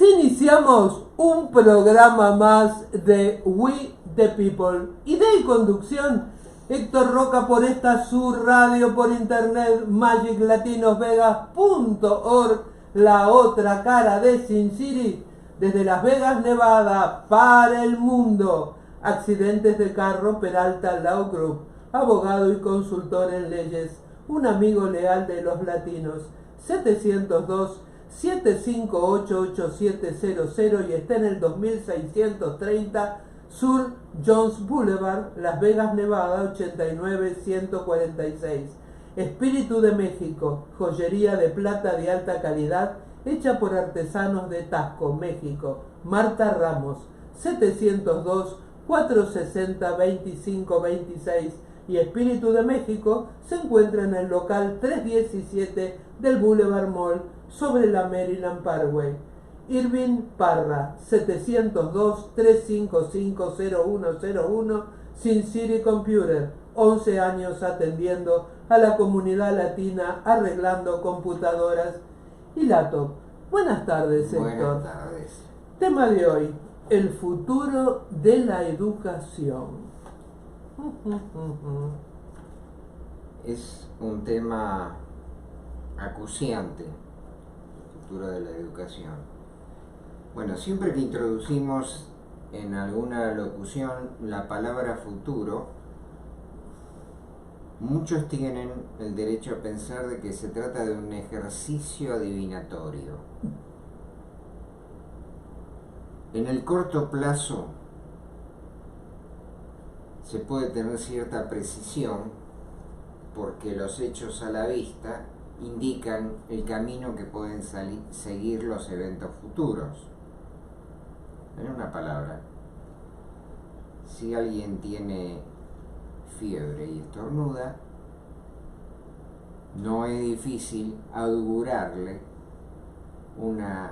Iniciamos un programa más de We the People. Idea y conducción, Héctor Roca por esta su radio por internet, magiclatinosvegas.org, la otra cara de Sin City, desde Las Vegas, Nevada, para el mundo. Accidentes de carro, Peralta Law Group, abogado y consultor en leyes, un amigo leal de los latinos. 702-758-8700 y está en el 2630 Sur Jones Boulevard, Las Vegas, Nevada, 89146. Espíritu de México, joyería de plata de alta calidad, hecha por artesanos de Tasco, México. Marta Ramos, 702-460-2526. Y Espíritu de México se encuentra en el local 317 del Boulevard Mall sobre la Maryland Parkway. Irving Parra, 702-355-0101, Sin City Computer, 11 años atendiendo a la comunidad latina, arreglando computadoras y laptop. Buenas tardes, Héctor. Buenas tardes. Tema de hoy, el futuro de la educación. Es un tema acuciante, el futuro de la educación. Bueno, siempre que introducimos en alguna locución la palabra futuro, muchos tienen el derecho a pensar de que se trata de un ejercicio adivinatorio. En el corto plazo se puede tener cierta precisión porque los hechos a la vista indican el camino que pueden seguir los eventos futuros. En una palabra, si alguien tiene fiebre y estornuda, no es difícil augurarle una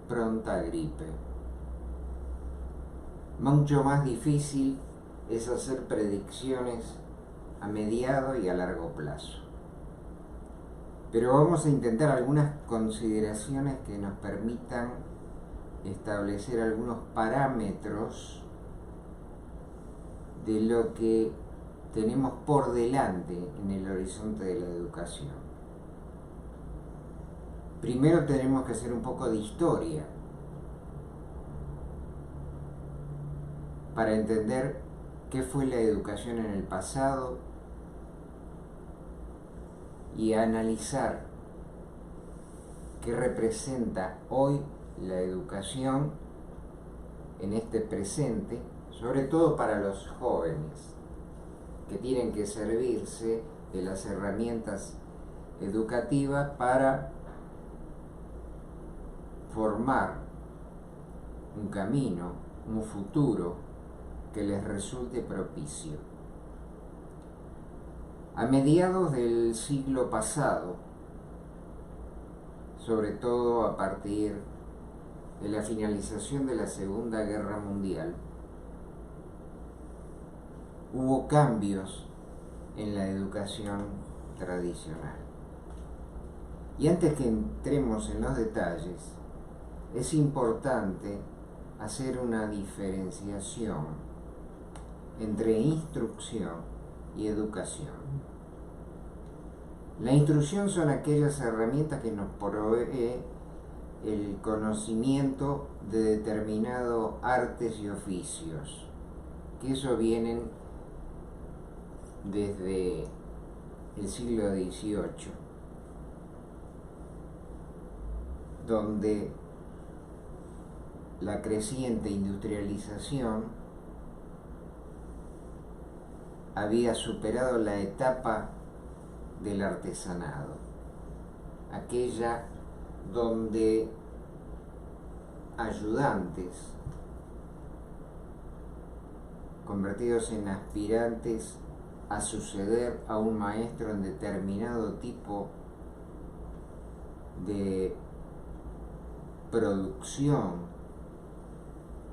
pronta gripe. Mucho más difícil es hacer predicciones a mediado y a largo plazo. Pero vamos a intentar algunas consideraciones que nos permitan establecer algunos parámetros de lo que tenemos por delante en el horizonte de la educación. Primero tenemos que hacer un poco de historia para entender qué fue la educación en el pasado y analizar qué representa hoy la educación en este presente, sobre todo para los jóvenes, que tienen que servirse de las herramientas educativas para formar un camino, un futuro que les resulte propicio. A mediados del siglo pasado, sobre todo a partir de la finalización de la Segunda Guerra Mundial, hubo cambios en la educación tradicional. Y antes que entremos en los detalles, es importante hacer una diferenciación entre instrucción y educación. La instrucción son aquellas herramientas que nos provee el conocimiento de determinados artes y oficios, que eso vienen desde el siglo XVIII, donde la creciente industrialización había superado la etapa del artesanado, aquella donde ayudantes, convertidos en aspirantes a suceder a un maestro en determinado tipo de producción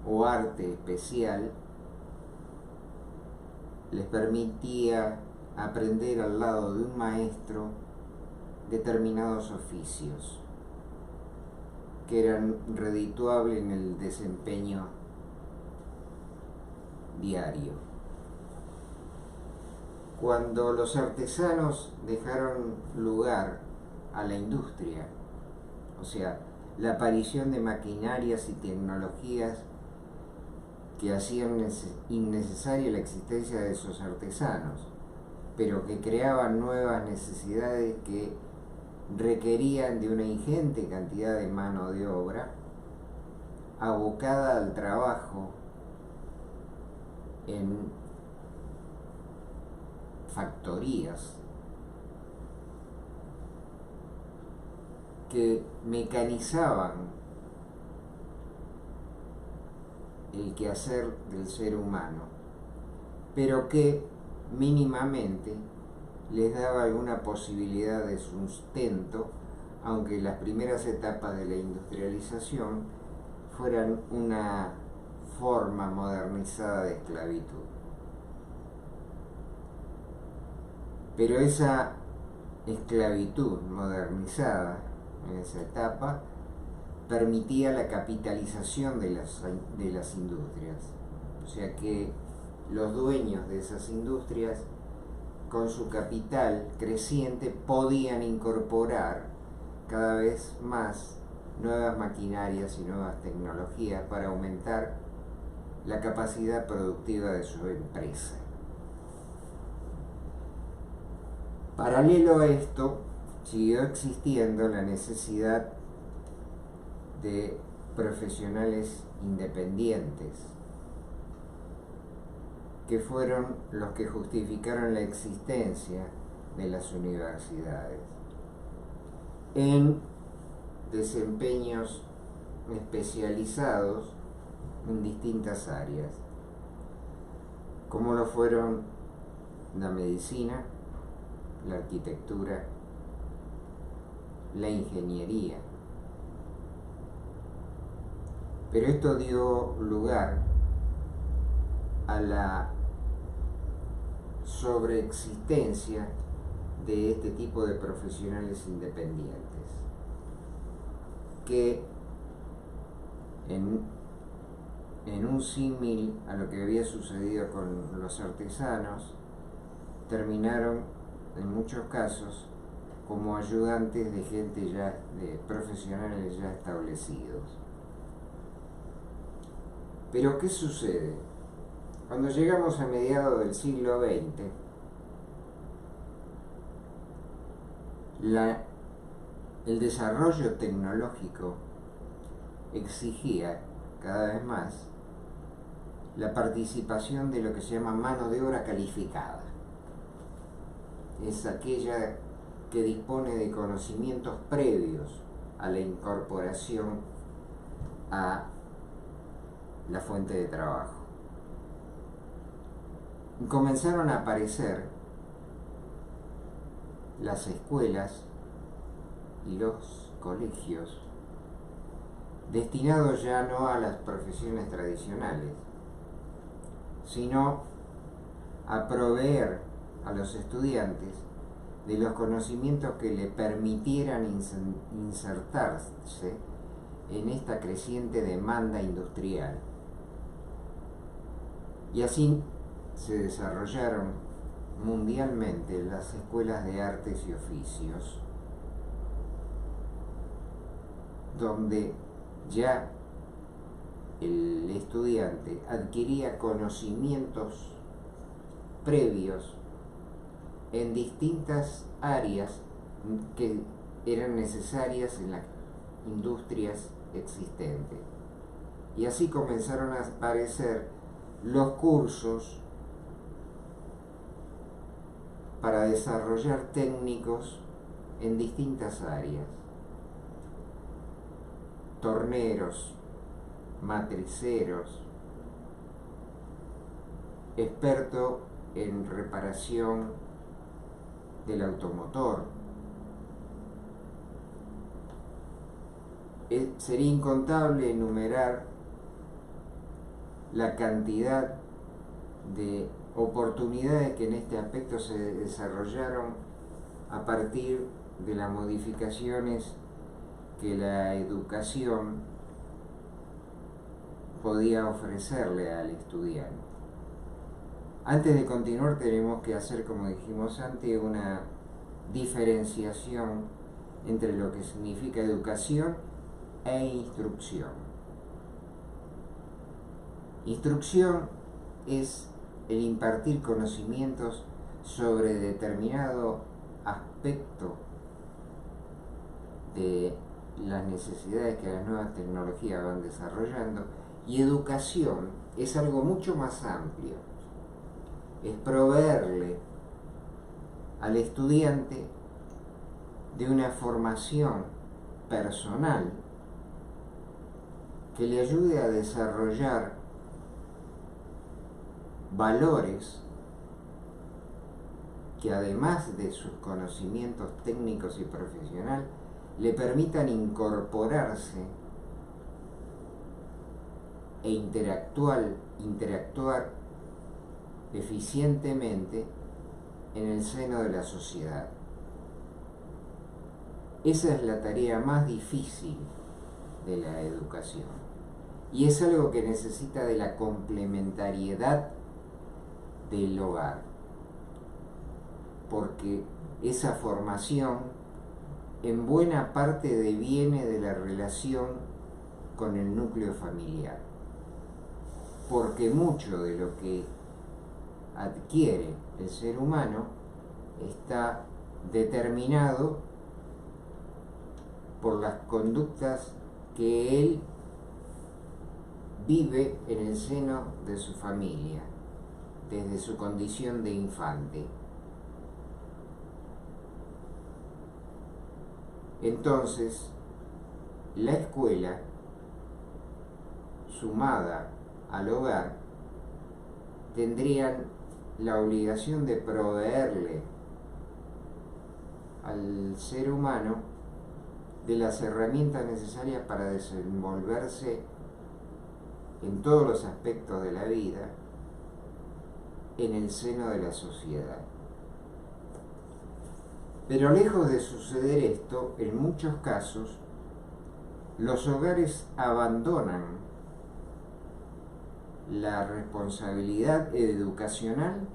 o arte especial, les permitía aprender al lado de un maestro determinados oficios que eran redituables en el desempeño diario. Cuando los artesanos dejaron lugar a la industria, o sea, la aparición de maquinarias y tecnologías que hacían innecesaria la existencia de esos artesanos, pero que creaban nuevas necesidades que requerían de una ingente cantidad de mano de obra abocada al trabajo en factorías que mecanizaban el quehacer del ser humano, pero que mínimamente les daba alguna posibilidad de sustento, aunque las primeras etapas de la industrialización fueran una forma modernizada de esclavitud. Pero esa esclavitud modernizada en esa etapa permitía la capitalización de las industrias, o sea que los dueños de esas industrias, con su capital creciente, podían incorporar cada vez más nuevas maquinarias y nuevas tecnologías para aumentar la capacidad productiva de su empresa. Paralelo a esto, siguió existiendo la necesidad de profesionales independientes, que fueron los que justificaron la existencia de las universidades en desempeños especializados en distintas áreas, como lo fueron la medicina, la arquitectura, la ingeniería. Pero esto dio lugar a la sobreexistencia de este tipo de profesionales independientes, que en un símil a lo que había sucedido con los artesanos, terminaron en muchos casos como ayudantes de gente ya, de profesionales ya establecidos. Pero ¿qué sucede? Cuando llegamos a mediados del siglo XX, el desarrollo tecnológico exigía cada vez más la participación de lo que se llama mano de obra calificada. Es aquella que dispone de conocimientos previos a la incorporación a la fuente de trabajo. Comenzaron a aparecer las escuelas y los colegios destinados ya no a las profesiones tradicionales, sino a proveer a los estudiantes de los conocimientos que le permitieran insertarse en esta creciente demanda industrial. Y así se desarrollaron mundialmente las escuelas de artes y oficios, donde ya el estudiante adquiría conocimientos previos en distintas áreas que eran necesarias en las industrias existentes. Y así comenzaron a aparecer los cursos para desarrollar técnicos en distintas áreas: torneros, matriceros, experto en reparación del automotor. Sería incontable enumerar la cantidad de oportunidades que en este aspecto se desarrollaron a partir de las modificaciones que la educación podía ofrecerle al estudiante. Antes de continuar tenemos que hacer, como dijimos antes, una diferenciación entre lo que significa educación e instrucción. Instrucción es el impartir conocimientos sobre determinado aspecto de las necesidades que las nuevas tecnologías van desarrollando, y educación es algo mucho más amplio. Es proveerle al estudiante de una formación personal que le ayude a desarrollar valores que, además de sus conocimientos técnicos y profesionales, le permitan incorporarse e interactuar eficientemente en el seno de la sociedad. Esa es la tarea más difícil de la educación, y es algo que necesita de la complementariedad del hogar, porque esa formación en buena parte deviene de la relación con el núcleo familiar, porque mucho de lo que adquiere el ser humano está determinado por las conductas que él vive en el seno de su familia, desde su condición de infante. Entonces, la escuela, sumada al hogar, tendrían la obligación de proveerle al ser humano de las herramientas necesarias para desenvolverse en todos los aspectos de la vida en el seno de la sociedad. Pero lejos de suceder esto, en muchos casos, los hogares abandonan la responsabilidad educacional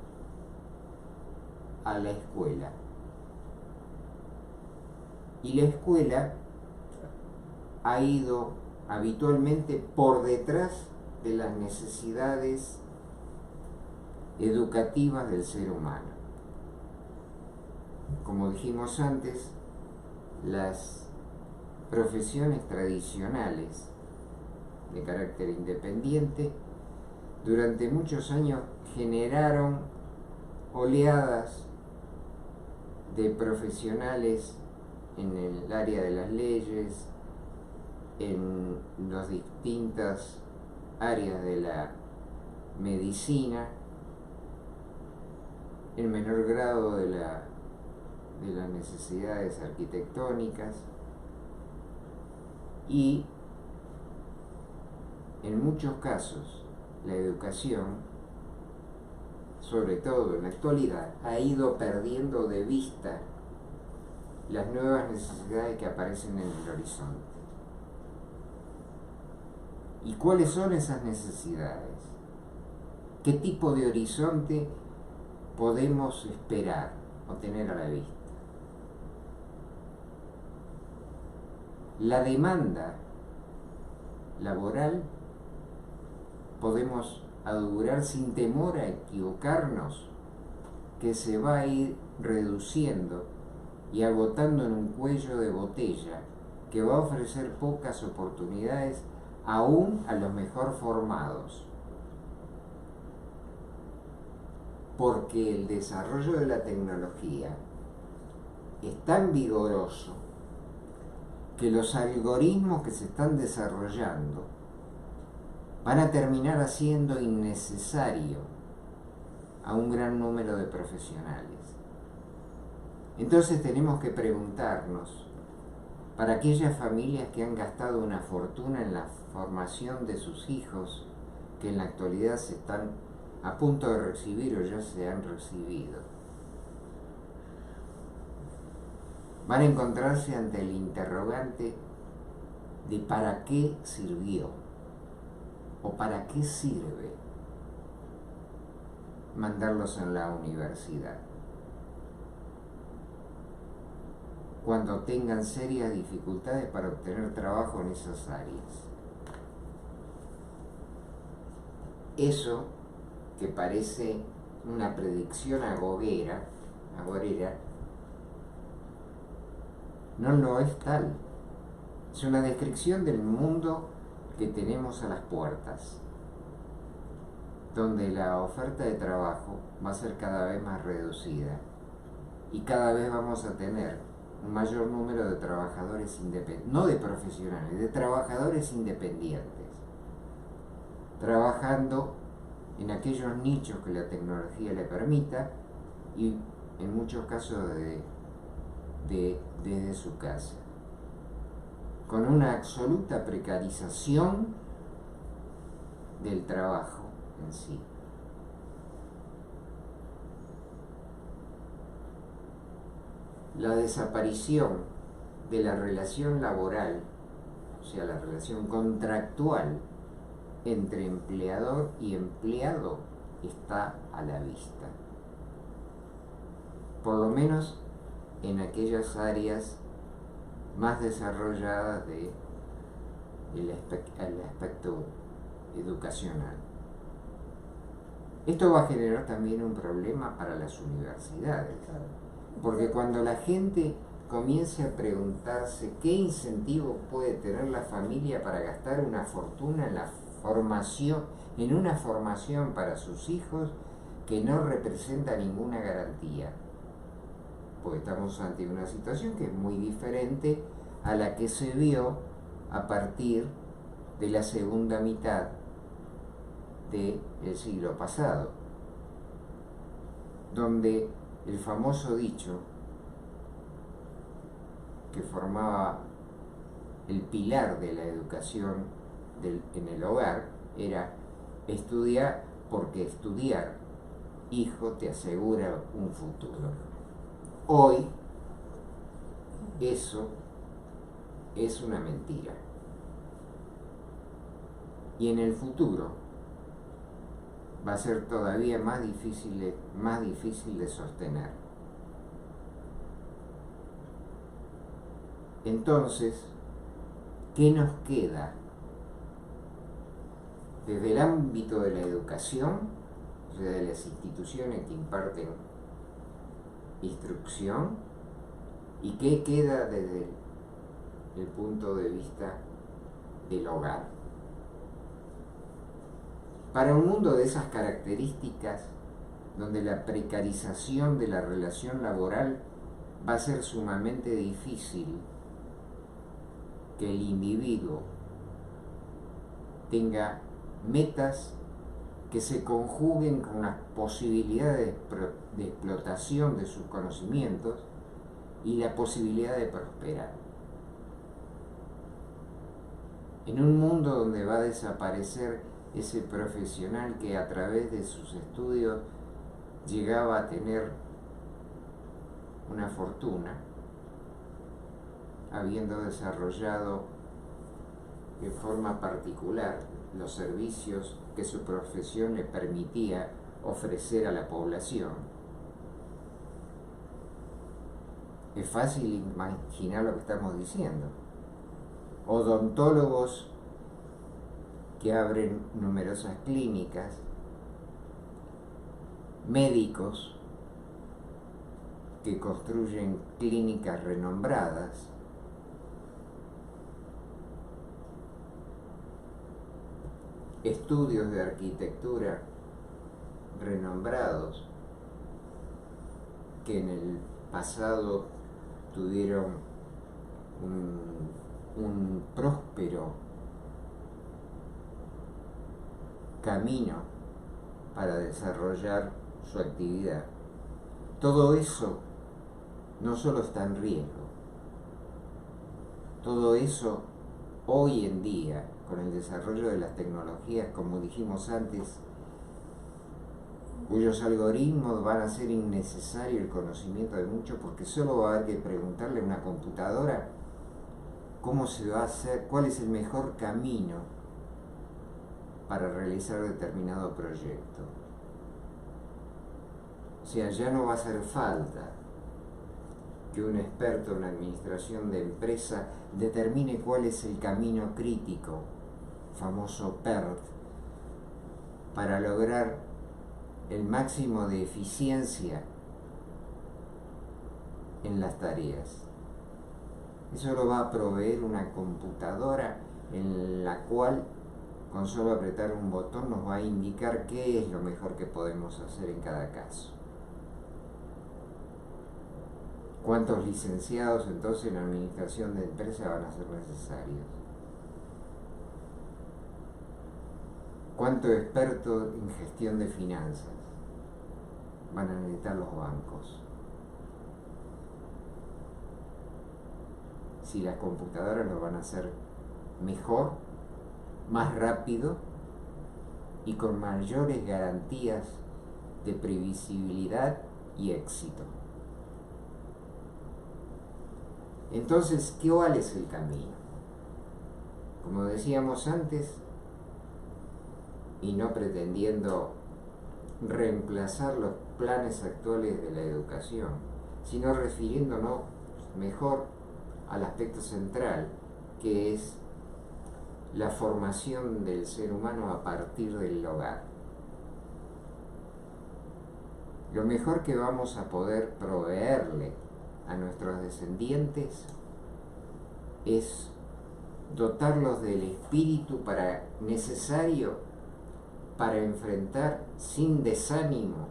a la escuela. Y la escuela ha ido habitualmente por detrás de las necesidades educativas del ser humano. Como dijimos antes, las profesiones tradicionales de carácter independiente durante muchos años generaron oleadas de profesionales en el área de las leyes, en las distintas áreas de la medicina, en menor grado de las necesidades arquitectónicas, y en muchos casos la educación, sobre todo en la actualidad, ha ido perdiendo de vista las nuevas necesidades que aparecen en el horizonte. ¿Y cuáles son esas necesidades? ¿Qué tipo de horizonte podemos esperar o tener a la vista? La demanda laboral, podemos augurar sin temor a equivocarnos, que se va a ir reduciendo y agotando en un cuello de botella que va a ofrecer pocas oportunidades aún a los mejor formados, porque el desarrollo de la tecnología es tan vigoroso que los algoritmos que se están desarrollando van a terminar haciendo innecesario a un gran número de profesionales. Entonces tenemos que preguntarnos, para aquellas familias que han gastado una fortuna en la formación de sus hijos, que en la actualidad se están a punto de recibir o ya se han recibido, van a encontrarse ante el interrogante de para qué sirvió o para qué sirve mandarlos a la universidad cuando tengan serias dificultades para obtener trabajo en esas áreas. Eso que parece una predicción agorera, no lo es tal. Es una descripción del mundo que tenemos a las puertas, donde la oferta de trabajo va a ser cada vez más reducida y cada vez vamos a tener un mayor número de trabajadores independientes, no de profesionales, de trabajadores independientes, trabajando en aquellos nichos que la tecnología le permita y en muchos casos desde su casa, con una absoluta precarización del trabajo en sí. La desaparición de la relación laboral, o sea, la relación contractual entre empleador y empleado, está a la vista. Por lo menos en aquellas áreas más desarrolladas del aspecto educacional. Esto va a generar también un problema para las universidades, porque cuando la gente comience a preguntarse qué incentivo puede tener la familia para gastar una fortuna en una formación para sus hijos que no representa ninguna garantía, porque estamos ante una situación que es muy diferente a la que se vio a partir de la segunda mitad del siglo pasado, donde el famoso dicho que formaba el pilar de la educación en el hogar era: estudiar, porque estudiar, hijo, te asegura un futuro. Hoy eso es una mentira, y en el futuro va a ser todavía más difícil de sostener. Entonces, ¿qué nos queda? Desde el ámbito de la educación, o sea, de las instituciones que imparten instrucción, y qué queda desde el punto de vista del hogar. Para un mundo de esas características, donde la precarización de la relación laboral va a ser sumamente difícil que el individuo tenga metas que se conjuguen con las posibilidades de explotación de sus conocimientos y la posibilidad de prosperar. En un mundo donde va a desaparecer ese profesional que a través de sus estudios llegaba a tener una fortuna, habiendo desarrollado de forma particular los servicios que su profesión le permitía ofrecer a la población. Es fácil imaginar lo que estamos diciendo. Odontólogos que abren numerosas clínicas, médicos que construyen clínicas renombradas, estudios de arquitectura renombrados que en el pasado tuvieron un próspero camino para desarrollar su actividad. Todo eso no solo está en riesgo, todo eso hoy en día, con el desarrollo de las tecnologías, como dijimos antes, cuyos algoritmos van a hacer innecesario el conocimiento de muchos, porque solo va a haber que preguntarle a una computadora cómo se va a hacer, cuál es el mejor camino para realizar determinado proyecto. O sea, ya no va a hacer falta que un experto en administración de empresa determine cuál es el camino crítico, famoso PERT, para lograr el máximo de eficiencia en las tareas. Eso lo va a proveer una computadora en la cual con solo apretar un botón nos va a indicar qué es lo mejor que podemos hacer en cada caso. ¿Cuántos licenciados entonces en administración de empresas van a ser necesarios? ¿Cuántos expertos en gestión de finanzas van a necesitar los bancos? Si las computadoras lo van a hacer mejor, más rápido y con mayores garantías de previsibilidad y éxito. Entonces, ¿cuál es el camino? Como decíamos antes, y no pretendiendo reemplazar los planes actuales de la educación, sino refiriéndonos mejor al aspecto central, que es la formación del ser humano a partir del hogar. Lo mejor que vamos a poder proveerle a nuestros descendientes es dotarlos del espíritu necesario para enfrentar sin desánimo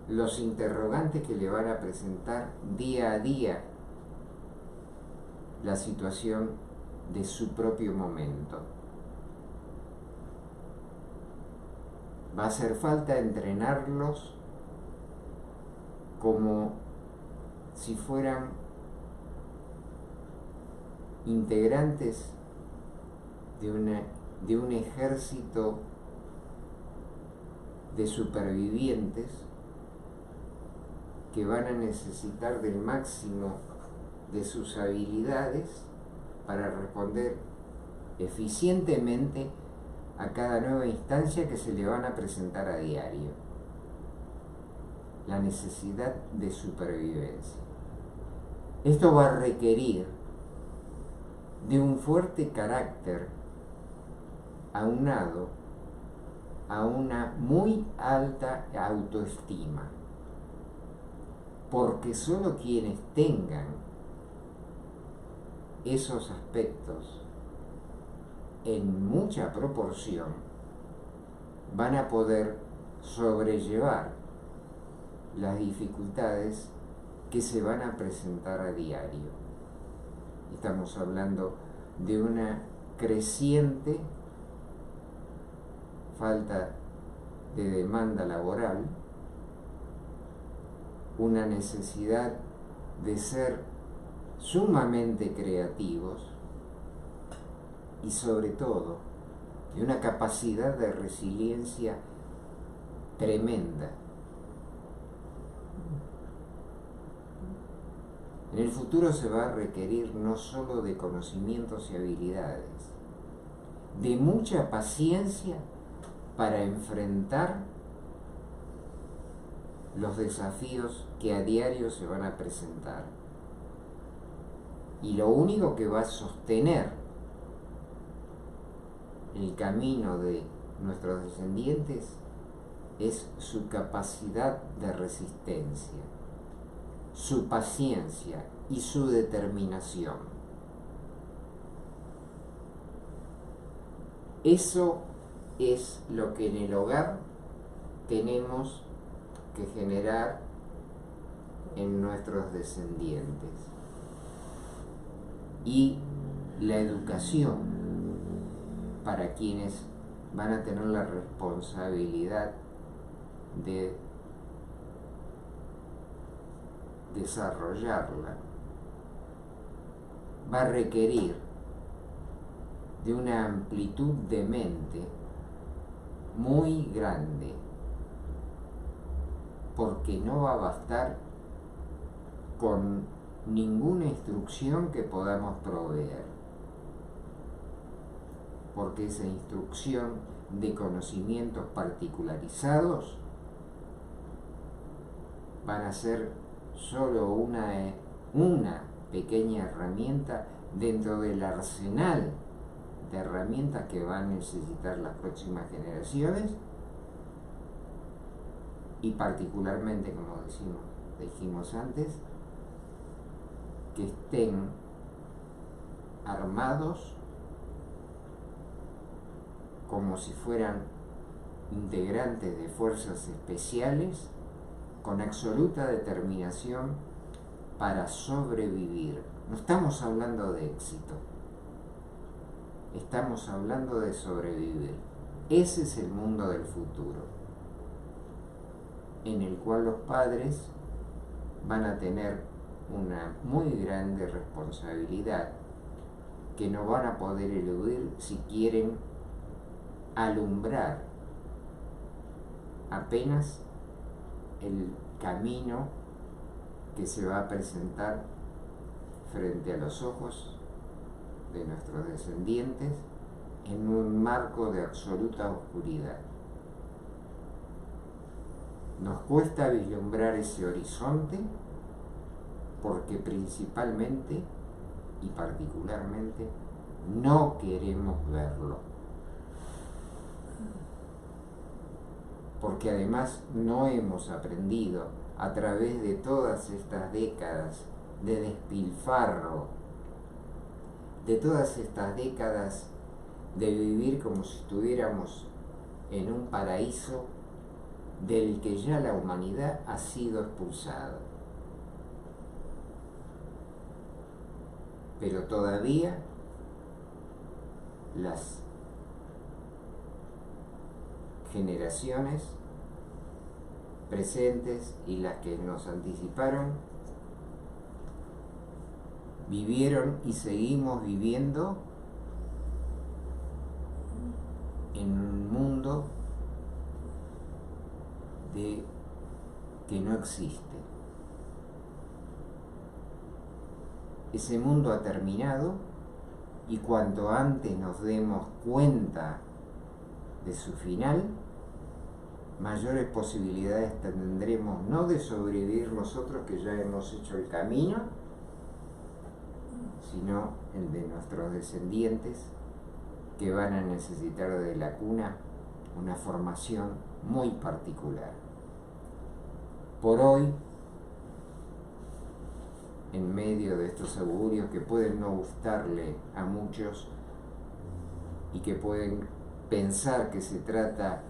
los interrogantes que le van a presentar día a día la situación de su propio momento. Va a hacer falta entrenarlos como si fueran integrantes de un ejército de supervivientes que van a necesitar del máximo de sus habilidades para responder eficientemente a cada nueva instancia que se le van a presentar a diario. La necesidad de supervivencia. Esto va a requerir de un fuerte carácter aunado a una muy alta autoestima, porque solo quienes tengan esos aspectos en mucha proporción van a poder sobrellevar las dificultades que se van a presentar a diario. Estamos hablando de una creciente falta de demanda laboral, una necesidad de ser sumamente creativos y sobre todo de una capacidad de resiliencia tremenda. En el futuro se va a requerir no solo de conocimientos y habilidades, de mucha paciencia para enfrentar los desafíos que a diario se van a presentar. Y lo único que va a sostener el camino de nuestros descendientes es su capacidad de resistencia, su paciencia y su determinación. Eso es lo que en el hogar tenemos que generar en nuestros descendientes. Y la educación para quienes van a tener la responsabilidad de desarrollarla va a requerir de una amplitud de mente muy grande, porque no va a bastar con ninguna instrucción que podamos proveer, porque esa instrucción de conocimientos particularizados van a ser solo una pequeña herramienta dentro del arsenal de herramientas que van a necesitar las próximas generaciones, y particularmente, como dijimos antes, que estén armados como si fueran integrantes de fuerzas especiales con absoluta determinación para sobrevivir. No estamos hablando de éxito, estamos hablando de sobrevivir. Ese es el mundo del futuro, en el cual los padres van a tener una muy grande responsabilidad que no van a poder eludir si quieren alumbrar apenas el camino que se va a presentar frente a los ojos de nuestros descendientes en un marco de absoluta oscuridad. Nos cuesta vislumbrar ese horizonte porque principalmente y particularmente no queremos verlo. Porque además no hemos aprendido a través de todas estas décadas de despilfarro, de todas estas décadas de vivir como si estuviéramos en un paraíso del que ya la humanidad ha sido expulsada. Pero todavía las generaciones presentes y las que nos anticiparon vivieron y seguimos viviendo en un mundo que no existe. Ese mundo ha terminado y cuanto antes nos demos cuenta de su final, mayores posibilidades tendremos no de sobrevivir nosotros que ya hemos hecho el camino, sino el de nuestros descendientes que van a necesitar de la cuna una formación muy particular. Por hoy, en medio de estos augurios que pueden no gustarle a muchos y que pueden pensar que se trata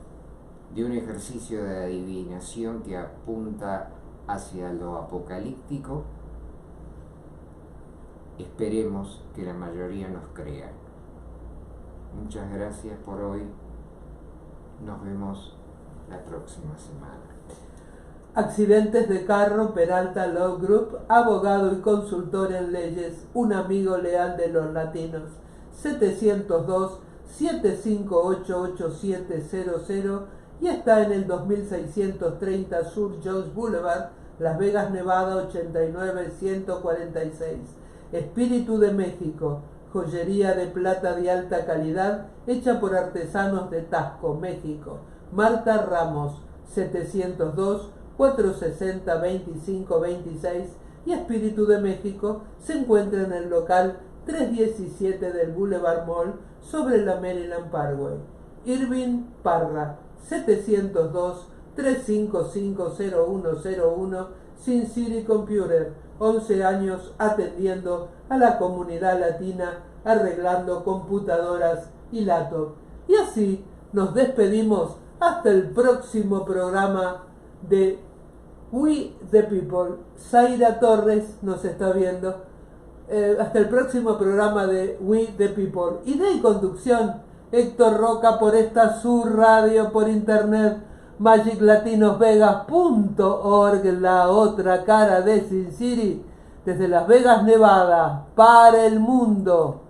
de un ejercicio de adivinación que apunta hacia lo apocalíptico, esperemos que la mayoría nos crea. Muchas gracias por hoy. Nos vemos la próxima semana. Accidentes de carro, Peralta Law Group, abogado y consultor en leyes, un amigo leal de los latinos. 702-758-8700 y está en el 2630 Sur Jones Boulevard, Las Vegas, Nevada 89146. Espíritu de México, joyería de plata de alta calidad hecha por artesanos de Taxco, México. Marta Ramos, 702-460-2526 y Espíritu de México se encuentra en el local 317 del Boulevard Mall sobre la Maryland Parkway. Irving Parra, 702-355-0101, Sin City Computer, 11 años atendiendo a la comunidad latina, arreglando computadoras y laptops. Y así nos despedimos hasta el próximo programa de We the People. Zaira Torres nos está viendo. Hasta el próximo programa de We the People. Idea y conducción, Héctor Roca, por esta su radio por internet, magiclatinosvegas.org, la otra cara de Sin City, desde Las Vegas, Nevada, para el mundo.